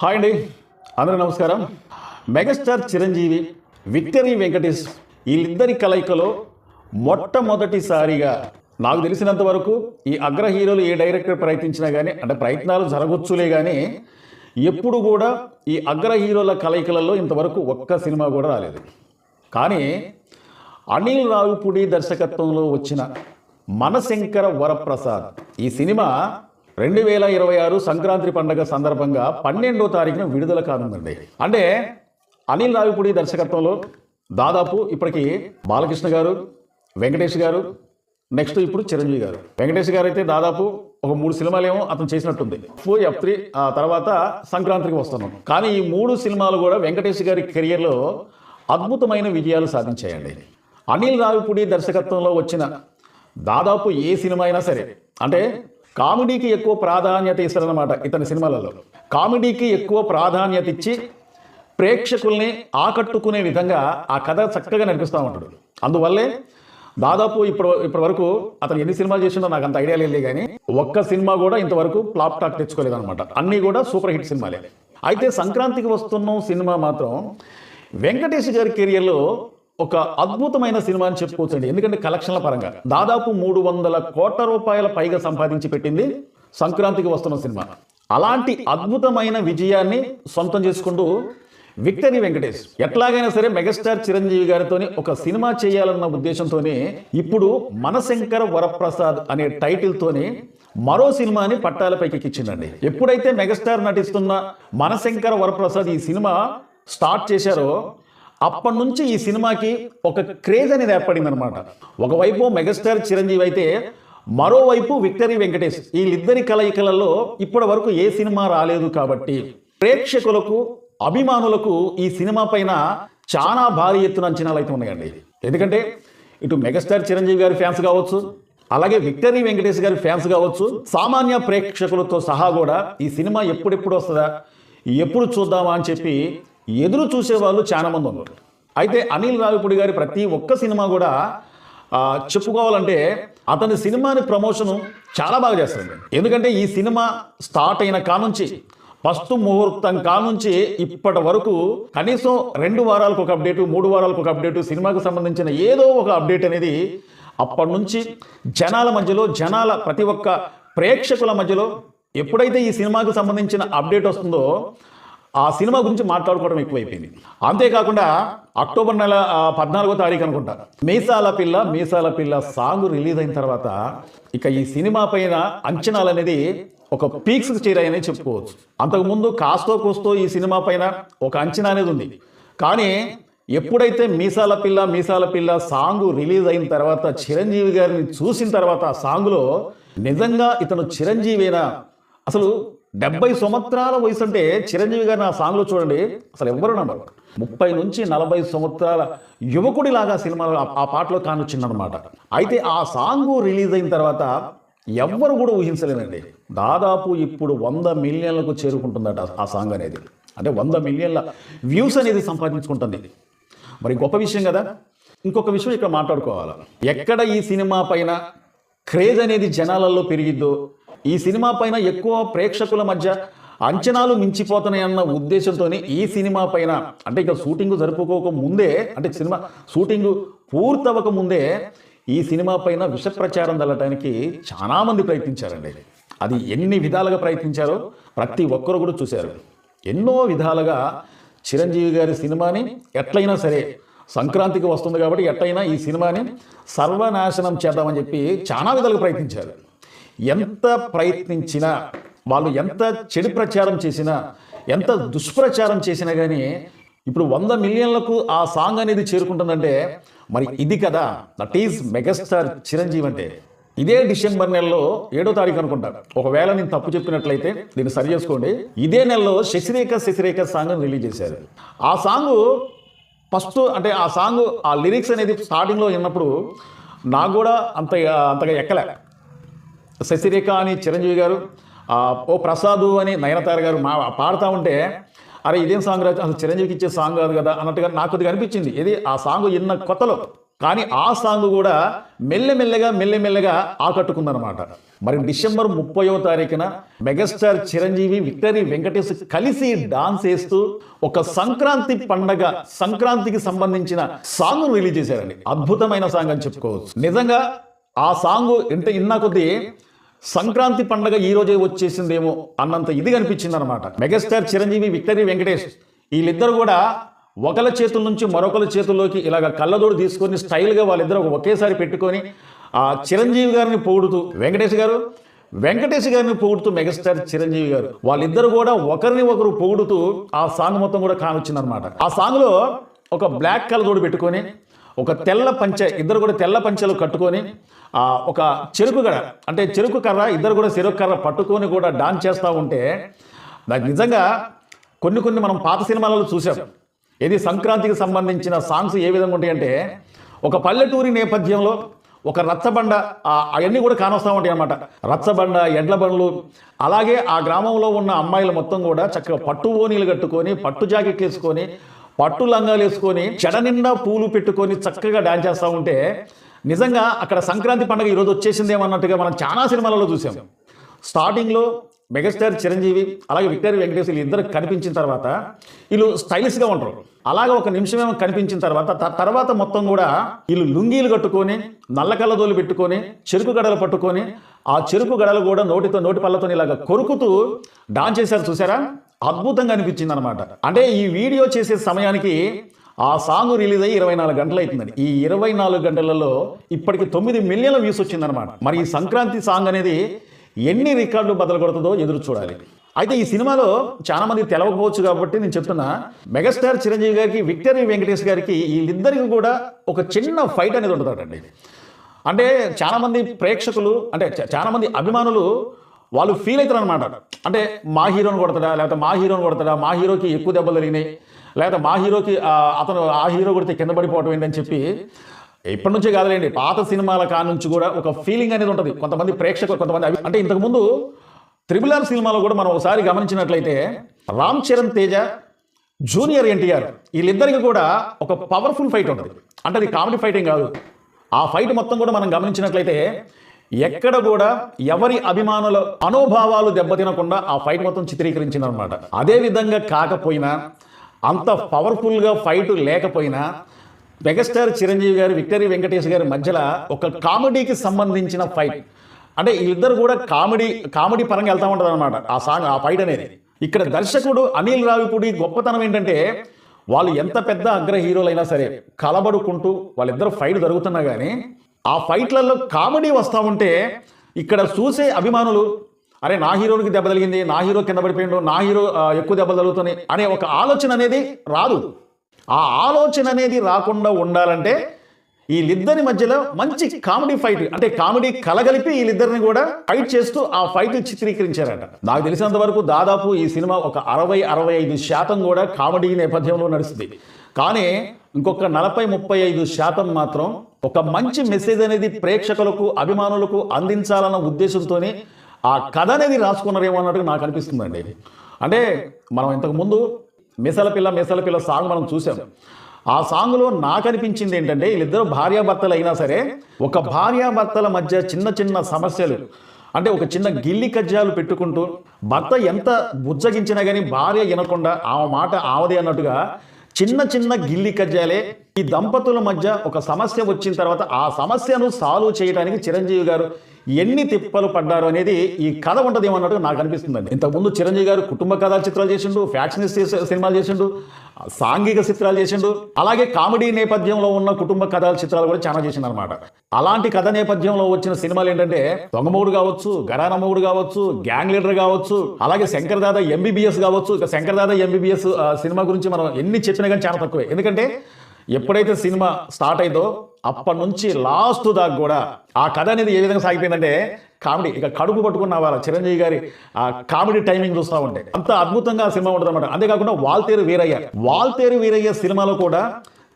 Hi అండి, అందరూ నమస్కారం. మెగాస్టార్ చిరంజీవి, విక్టరీ వెంకటేష్ వీళ్ళిద్దరి కలయికలో మొట్టమొదటిసారిగా నాకు తెలిసినంత వరకు ఈ అగ్ర హీరోలు ఏ డైరెక్టర్ ప్రయత్నించినా కానీ అంటే ప్రయత్నాలు జరగొచ్చులే కానీ ఎప్పుడు కూడా ఈ అగ్ర హీరోల కలయికలలో ఇంతవరకు ఒక్క సినిమా కూడా రాలేదు. కానీ అనిల్ రావిపూడి దర్శకత్వంలో వచ్చిన మనశంకర వరప్రసాద్ ఈ సినిమా 2026 సంక్రాంతి పండుగ సందర్భంగా 12వ తారీఖున విడుదల కానుందండి. అంటే అనిల్ రావిపూడి దర్శకత్వంలో దాదాపు ఇప్పటికి బాలకృష్ణ గారు, వెంకటేష్ గారు, నెక్స్ట్ ఇప్పుడు చిరంజీవి గారు. వెంకటేష్ గారు అయితే దాదాపు ఒక 3 సినిమాలేమో అతను చేసినట్టుంది. F3 ఆ తర్వాత సంక్రాంతికి వస్తున్నాం. కానీ ఈ 3 సినిమాలు కూడా వెంకటేష్ గారి కెరియర్లో అద్భుతమైన విజయాలు సాధించాయండి. అనిల్ రావిపూడి దర్శకత్వంలో వచ్చిన దాదాపు ఏ సినిమా అయినా సరే అంటే కామెడీకి ఎక్కువ ప్రాధాన్యత ఇస్తారన్నమాట. ఇతని సినిమాలలో కామెడీకి ఎక్కువ ప్రాధాన్యత ఇచ్చి ప్రేక్షకుల్ని ఆకట్టుకునే విధంగా ఆ కథ చక్కగా నడిపిస్తూ ఉంటాడు. అందువల్లే దాదాపు ఇప్పటి వరకు అతను ఎన్ని సినిమాలు చేసిండో నాకు అంత ఐడియా లేదు, కానీ ఒక్క సినిమా కూడా ఇంతవరకు ఫ్లాప్ టాక్ తెచ్చుకోలేదన్నమాట. అన్నీ కూడా సూపర్ హిట్ సినిమాలే. అయితే సంక్రాంతికి వస్తున్న సినిమా మాత్రం వెంకటేష్ గారి కెరియర్లో ఒక అద్భుతమైన సినిమా అని చెప్పుకోవచ్చండి. ఎందుకంటే కలెక్షన్ల పరంగా దాదాపు 300 కోట్ల రూపాయల పైగా సంపాదించి పెట్టింది సంక్రాంతికి వస్తున్న సినిమా. అలాంటి అద్భుతమైన విజయాన్ని సొంతం చేసుకుంటూ విక్టరీ వెంకటేష్ ఎట్లాగైనా సరే మెగాస్టార్ చిరంజీవి గారితో ఒక సినిమా చేయాలన్న ఉద్దేశంతోనే ఇప్పుడు మనశంకర వరప్రసాద్ అనే టైటిల్తోనే మరో సినిమాని పట్టాలపైకి ఎక్కించిందండి. ఎప్పుడైతే మెగాస్టార్ నటిస్తున్న మనశంకర వరప్రసాద్ ఈ సినిమా స్టార్ట్ చేశారో అప్పటి నుంచి ఈ సినిమాకి ఒక క్రేజ్ అనేది ఏర్పడింది అనమాట. ఒకవైపు మెగాస్టార్ చిరంజీవి అయితే మరోవైపు విక్టరీ వెంకటేష్ వీళ్ళిద్దరి కలయికలలో ఇప్పటి వరకు ఏ సినిమా రాలేదు. కాబట్టి ప్రేక్షకులకు, అభిమానులకు ఈ సినిమా పైన చాలా భారీ ఎత్తున అంచనాలు అయితే ఉన్నాయండి. ఎందుకంటే ఇటు మెగాస్టార్ చిరంజీవి గారి ఫ్యాన్స్ కావచ్చు, అలాగే విక్టరీ వెంకటేష్ గారి ఫ్యాన్స్ కావచ్చు, సామాన్య ప్రేక్షకులతో సహా కూడా ఈ సినిమా ఎప్పుడెప్పుడు వస్తుందా, ఎప్పుడు చూద్దామా అని చెప్పి ఎదురు చూసేవాళ్ళు చాలా మంది ఉన్నారు. అయితే అనిల్ రావిపూడి గారి ప్రతి ఒక్క సినిమా కూడా చెప్పుకోవాలంటే అతని సినిమాని ప్రమోషన్ చాలా బాగా చేస్తారండి. ఎందుకంటే ఈ సినిమా స్టార్ట్ అయిన కానుంచి ఫస్ట్ ముహూర్తం కానుంచి ఇప్పటి వరకు కనీసం 2 వారాలకు ఒక అప్డేటు, 3 వారాలకు ఒక అప్డేటు, సినిమాకు సంబంధించిన ఏదో ఒక అప్డేట్ అనేది అప్పటి నుంచి జనాల మధ్యలో, ప్రతి ఒక్క ప్రేక్షకుల మధ్యలో ఎప్పుడైతే ఈ సినిమాకు సంబంధించిన అప్డేట్ వస్తుందో ఆ సినిమా గురించి మాట్లాడుకోవడం ఎక్కువైపోయింది. అంతేకాకుండా అక్టోబర్ నెల 14వ తారీఖు అనుకుంటా మీసాల పిల్ల సాంగ్ రిలీజ్ అయిన తర్వాత ఇక ఈ సినిమా పైన అంచనాలు అనేది ఒక పీక్స్కి చేరాయని చెప్పుకోవచ్చు. అంతకుముందు కాస్తో కోస్తో ఈ సినిమా పైన ఒక అంచనా అనేది ఉంది. కానీ ఎప్పుడైతే మీసాల పిల్ల సాంగ్ రిలీజ్ అయిన తర్వాత చిరంజీవి గారిని చూసిన తర్వాత ఆ సాంగ్లో నిజంగా ఇతను చిరంజీవేనా, అసలు 70 సంవత్సరాల వయసు అంటే చిరంజీవి గారిని ఆ సాంగ్లో చూడండి అసలు ఎవ్వరు నమ్మరు. 30 నుంచి 40 సంవత్సరాల యువకుడిలాగా సినిమాలో ఆ పాటలో కానొచ్చిందనమాట. అయితే ఆ సాంగ్ రిలీజ్ అయిన తర్వాత ఎవ్వరు కూడా ఊహించలేదండి. దాదాపు ఇప్పుడు 100 మిలియన్లకు చేరుకుంటుందట ఆ సాంగ్ అనేది. అంటే 100 మిలియన్ల వ్యూస్ అనేది సంపాదించుకుంటుంది. మరి గొప్ప విషయం కదా. ఇంకొక విషయం ఇక్కడ మాట్లాడుకోవాలి. ఎక్కడ ఈ సినిమా పైన క్రేజ్ అనేది జనాలలో పెరిగిద్దో, ఈ సినిమా పైన ఎక్కువ ప్రేక్షకుల మధ్య అంచనాలు మించిపోతున్నాయన్న ఉద్దేశంతోనే ఈ సినిమా పైన అంటే ఇక షూటింగ్ జరుపుకోక ముందే, అంటే సినిమా షూటింగ్ పూర్తవక ముందే ఈ సినిమా పైన విష ప్రచారం చల్లటానికి చాలా మంది ప్రయత్నించారండి. అది ఎన్ని విధాలుగా ప్రయత్నించారో ప్రతి ఒక్కరు కూడా చూశారు. ఎన్నో విధాలుగా చిరంజీవి గారి సినిమాని ఎట్లయినా సరే సంక్రాంతికి వస్తుంది కాబట్టి ఎట్లయినా ఈ సినిమాని సర్వనాశనం చేద్దామని చెప్పి చాలా విధాలుగా ప్రయత్నించారు. ఎంత ప్రయత్నించినా, వాళ్ళు ఎంత చెడు ప్రచారం చేసినా, ఎంత దుష్ప్రచారం చేసినా కానీ ఇప్పుడు 100 మిలియన్లకు ఆ సాంగ్ అనేది చేరుకుంటుందంటే మరి ఇది కదా దట్ ఈజ్ మెగాస్టార్ చిరంజీవి అంటే. ఇదే డిసెంబర్ నెలలో 7వ తారీఖు అనుకుంటా, ఒకవేళ నేను తప్పు చెప్పినట్లయితే దీన్ని సరి చేసుకోండి, ఇదే నెలలో శశిరేఖ సాంగ్ రిలీజ్ చేశారు. ఆ సాంగ్ ఫస్ట్ అంటే ఆ సాంగ్ ఆ లిరిక్స్ అనేది స్టార్టింగ్లో విన్నప్పుడు నాకు కూడా అంతగా ఎక్కలే. శశిరేఖ అని చిరంజీవి గారు, ఓ ప్రసాదు అని నయనతార గారు పాడుతూ ఉంటే అరే ఇదేం సాంగ్ రాజు, అసలు చిరంజీవికి ఇచ్చే సాంగ్ కాదు కదా అన్నట్టుగా నాకు కొద్దిగా అనిపించింది. ఇది ఆ సాంగ్ విన్న కొత్తలో. కానీ ఆ సాంగ్ కూడా మెల్లమెల్లగా ఆకట్టుకుందనమాట. మరి డిసెంబర్ 30వ తారీఖున మెగాస్టార్ చిరంజీవి, విక్టరీ వెంకటేష్ కలిసి డాన్స్ వేస్తూ ఒక సంక్రాంతికి సంబంధించిన సాంగ్ రిలీజ్ చేశారండి. అద్భుతమైన సాంగ్ అని చెప్పుకోవచ్చు. నిజంగా ఆ సాంగ్ ఇన్నా కొద్దీ సంక్రాంతి పండగ ఈ రోజే వచ్చేసిందేమో అన్నంత ఇది కనిపించింది అనమాట. మెగాస్టార్ చిరంజీవి, విక్టరీ వెంకటేష్ వీళ్ళిద్దరు కూడా ఒకళ్ళ చేతుల నుంచి మరొకళ్ళ చేతుల్లోకి ఇలాగ కళ్ళదోడు తీసుకొని స్టైల్గా వాళ్ళిద్దరు ఒకేసారి పెట్టుకొని ఆ చిరంజీవి గారిని పొగుడుతూ వెంకటేష్ గారిని పొగుడుతూ మెగాస్టార్ చిరంజీవి గారు వాళ్ళిద్దరు కూడా ఒకరిని ఒకరు పొగుడుతూ ఆ సాంగ్ మొత్తం కూడా కానొచ్చిందనమాట. ఆ సాంగ్లో ఒక బ్లాక్ కళ్ళదోడు పెట్టుకొని ఒక తెల్ల పంచె, ఇద్దరు కూడా తెల్ల పంచెలు కట్టుకొని ఒక చెరుకు కర్ర ఇద్దరు కూడా చెరుకు కర్ర పట్టుకొని కూడా డాన్స్ చేస్తూ ఉంటే నాకు నిజంగా కొన్ని మనం పాత సినిమాలలో చూసాం. ఇది సంక్రాంతికి సంబంధించిన సాంగ్స్ ఏ విధంగా ఉంటాయంటే ఒక పల్లెటూరి నేపథ్యంలో ఒక రచ్చబండ అవన్నీ కూడా కానొస్తూ ఉంటాయి అన్నమాట. రచ్చబండ, ఎడ్ల బండ్లు, అలాగే ఆ గ్రామంలో ఉన్న అమ్మాయిలు మొత్తం కూడా చక్కగా పట్టు ఓనీలు కట్టుకొని, పట్టు జాకెట్లు వేసుకొని, పట్టు లంగాలు వేసుకొని, చెడ నిండా పూలు పెట్టుకొని చక్కగా డాన్స్ చేస్తూ ఉంటే నిజంగా అక్కడ సంక్రాంతి పండుగ ఈరోజు వచ్చేసిందేమన్నట్టుగా మనం చాలా సినిమాలలో చూసాం. స్టార్టింగ్లో మెగాస్టార్ చిరంజీవి అలాగే విక్టరీ వెంకటేష్ ఇద్దరు కనిపించిన తర్వాత వీళ్ళు స్టైలిష్గా ఉంటారు. అలాగే ఒక నిమిషమేమో కనిపించిన తర్వాత మొత్తం కూడా వీళ్ళు లుంగీలు కట్టుకొని, నల్ల కళ్ళదోలు పెట్టుకొని, చెరుకు గడలు పట్టుకొని, ఆ చెరుకు గడలు కూడా నోటి పళ్ళతో ఇలాగ కొరుకుతూ డాన్స్ చేశారు. చూసారా, అద్భుతంగా అనిపించింది అనమాట. అంటే ఈ వీడియో చేసే సమయానికి ఆ సాంగ్ రిలీజ్ అయ్యి 24 గంటలు అవుతుందండి. ఈ 24 గంటలలో ఇప్పటికి 9 మిలియన్ల వ్యూస్ వచ్చిందనమాట. మరి ఈ సంక్రాంతి సాంగ్ అనేది ఎన్ని రికార్డులు బదలు కొడుతుందో ఎదురు చూడాలి. అయితే ఈ సినిమాలో చాలా మంది తెలవకపోవచ్చు కాబట్టి నేను చెప్తున్నా, మెగాస్టార్ చిరంజీవి గారికి, విక్టరీ వెంకటేష్ గారికి వీళ్ళిద్దరికి కూడా ఒక చిన్న ఫైట్ అనేది ఉంటుందండి. అంటే చాలామంది ప్రేక్షకులు, అంటే చాలామంది అభిమానులు వాళ్ళు ఫీల్ అవుతారు అనమాట. అంటే మా హీరోని కొడతాడా, లేకపోతే మా హీరోకి ఎక్కువ దెబ్బలు తగిలినాయి, లేకపోతే మా హీరోకి ఆ హీరో కొడితే కింద పడిపోవటం ఏంటని చెప్పి ఇప్పటి నుంచే కాదులేండి, పాత సినిమాల కానుంచి కూడా ఒక ఫీలింగ్ అనేది ఉంటుంది కొంతమంది ప్రేక్షకులు, కొంతమంది అంటే ఇంతకుముందు RRR సినిమాలో కూడా మనం ఒకసారి గమనించినట్లయితే రామ్ చరణ్ తేజ, జూనియర్ ఎన్టీఆర్ వీళ్ళిద్దరికి కూడా ఒక పవర్ఫుల్ ఫైట్ ఉంటుంది. అంటే అది కామెడీ ఫైటింగ్ కాదు. ఆ ఫైట్ మొత్తం కూడా మనం గమనించినట్లయితే ఎక్కడ కూడా ఎవరి అభిమానుల మనోభావాలు దెబ్బతినకుండా ఆ ఫైట్ మొత్తం చిత్రీకరించింది అనమాట. అదే విధంగా కాకపోయినా, అంత పవర్ఫుల్గా ఫైట్ లేకపోయినా మెగాస్టార్ చిరంజీవి గారు, విక్టరీ వెంకటేష్ గారి మధ్యలో ఒక కామెడీకి సంబంధించిన ఫైట్, అంటే వీళ్ళిద్దరు కూడా కామెడీ పరంగా వెళ్తూ ఉంటుంది అనమాట ఆ ఫైట్ అనేది. ఇక్కడ దర్శకుడు అనిల్ రావిపూడి గొప్పతనం ఏంటంటే వాళ్ళు ఎంత పెద్ద అగ్ర హీరోలైనా సరే కలబడుకుంటూ వాళ్ళిద్దరు ఫైట్ జరుగుతున్నా కానీ ఆ ఫైట్లలో కామెడీ వస్తూ ఉంటే ఇక్కడ చూసే అభిమానులు అరే నా హీరోకి దెబ్బ తగిలింది, నా హీరో కింద పడిపోయిండు, నా హీరో ఎక్కువ దెబ్బలు తగులుతున్నాయి అనే ఒక ఆలోచన అనేది రాదు. ఆ ఆలోచన అనేది రాకుండా ఉండాలంటే వీళ్ళిద్దరి మధ్యలో మంచి కామెడీ ఫైట్, అంటే కామెడీ కలగలిపి వీళ్ళిద్దరిని కూడా ఫైట్ చేస్తూ ఆ ఫైట్ చిత్రీకరించారట. నాకు తెలిసినంత వరకు దాదాపు ఈ సినిమా ఒక 60-65% కూడా కామెడీ నేపథ్యంలో నడుస్తుంది. కానీ ఇంకొక 40-35% మాత్రం ఒక మంచి మెసేజ్ అనేది ప్రేక్షకులకు, అభిమానులకు అందించాలన్న ఉద్దేశంతోనే ఆ కథ అనేది రాసుకున్నారేమో అన్నట్టుగా నాకు అనిపిస్తుందండి. అంటే మనం ఇంతకుముందు మెసల పిల్ల సాంగ్ మనం చూసాం. ఆ సాంగ్లో నాకు అనిపించింది ఏంటంటే వీళ్ళిద్దరు భార్యాభర్తలు అయినా సరే ఒక భార్యాభర్తల మధ్య చిన్న సమస్యలు, అంటే ఒక చిన్న గిల్లి కజ్జాలు పెట్టుకుంటూ భర్త ఎంత బుజ్జగించినా కానీ భార్య వినకుండా ఆ మాట ఆవదే అన్నట్టుగా చిన్న గిల్లి కజ్జాలే ఈ దంపతుల మధ్య ఒక సమస్య వచ్చిన తర్వాత ఆ సమస్యను సాల్వ్ చేయడానికి చిరంజీవి గారు ఎన్ని తిప్పలు పడ్డారు అనేది ఈ కథ ఉంటదేమో అన్నట్టు నాకు అనిపిస్తుందండి. ఇంతకుముందు చిరంజీవి గారు కుటుంబ కథా చిత్రాలు చేసిండు, ఫ్యాక్షనిస్ట్ సినిమాలు చేసిండు, సాంఘిక చిత్రాలు చేసిండు, అలాగే కామెడీ నేపథ్యంలో ఉన్న కుటుంబ కథల చిత్రాలు కూడా చాలా చేసిండు అనమాట. అలాంటి కథ నేపథ్యంలో వచ్చిన సినిమాలు ఏంటంటే దొంగమౌడు కావచ్చు, గరానమ్మగుడు కావచ్చు, గ్యాంగ్ లీడర్ కావచ్చు, అలాగే శంకర్ దాదా MBBS కావచ్చు. ఇక శంకర్ దాదా MBBS సినిమా గురించి మనం ఎన్ని చెప్పినా కానీ చాలా తక్కువే. ఎందుకంటే ఎప్పుడైతే సినిమా స్టార్ట్ అయిందో అప్పటి నుంచి లాస్ట్ దాకా కూడా ఆ కథ అనేది ఏ విధంగా సాగిపోయిందంటే కామెడీ, ఇక కడుపు పట్టుకున్న వాళ్ళ చిరంజీవి గారి ఆ కామెడీ టైమింగ్ చూస్తూ ఉంటే అంత అద్భుతంగా ఆ సినిమా ఉంటుంది అనమాట. అంతేకాకుండా వాల్తేరు వీరయ్య సినిమాలో కూడా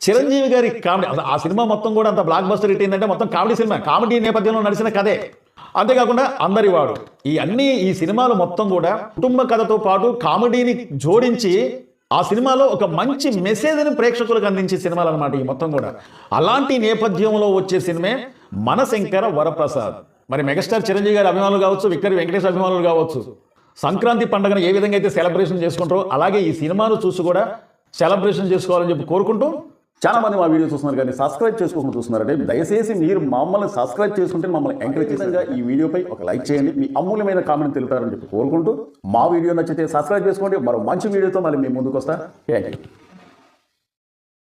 చిరంజీవి గారి కామెడీ, ఆ సినిమా మొత్తం కూడా అంత బ్లాక్ బస్టర్ హిట్ ఏంటంటే మొత్తం కామెడీ సినిమా, కామెడీ నేపథ్యంలో నడిచిన కథే. అంతేకాకుండా అందరివాడు ఈ సినిమాలు మొత్తం కూడా కుటుంబ కథతో పాటు కామెడీని జోడించి ఆ సినిమాలో ఒక మంచి మెసేజ్ని ప్రేక్షకులకు అందించే సినిమాలు అనమాట ఈ మొత్తం కూడా. అలాంటి నేపథ్యంలో వచ్చే సినిమే మనశంకర వరప్రసాద్. మరి మెగాస్టార్ చిరంజీవి గారి అభిమానులు కావచ్చు, విక్టరీ వెంకటేష్ అభిమానులు కావచ్చు, సంక్రాంతి పండుగను ఏ విధంగా అయితే సెలబ్రేషన్ చేసుకుంటారో అలాగే ఈ సినిమాను చూసి కూడా సెలబ్రేషన్ చేసుకోవాలని చెప్పి కోరుకుంటూ, చాలా మంది మా వీడియో చూస్తున్నారు కానీ సబ్స్క్రైబ్ చేసుకోకుండా చూస్తున్నారంటే దయచేసి మీరు మమ్మల్ని సబ్స్క్రైబ్ చేసుకుంటే మమ్మల్ని ఎంకరేజ్ చేసేగా ఈ వీడియోపై ఒక లైక్ చేయండి, మీ అమూల్యమైన కామెంట్ తెలుపుతారని చెప్పి కోరుకుంటూ, మా వీడియో నచ్చితే సబ్స్క్రైబ్ చేసుకోండి. మరో మంచి వీడియోతో మళ్ళీ మేము ముందుకు వస్తా. Thank you.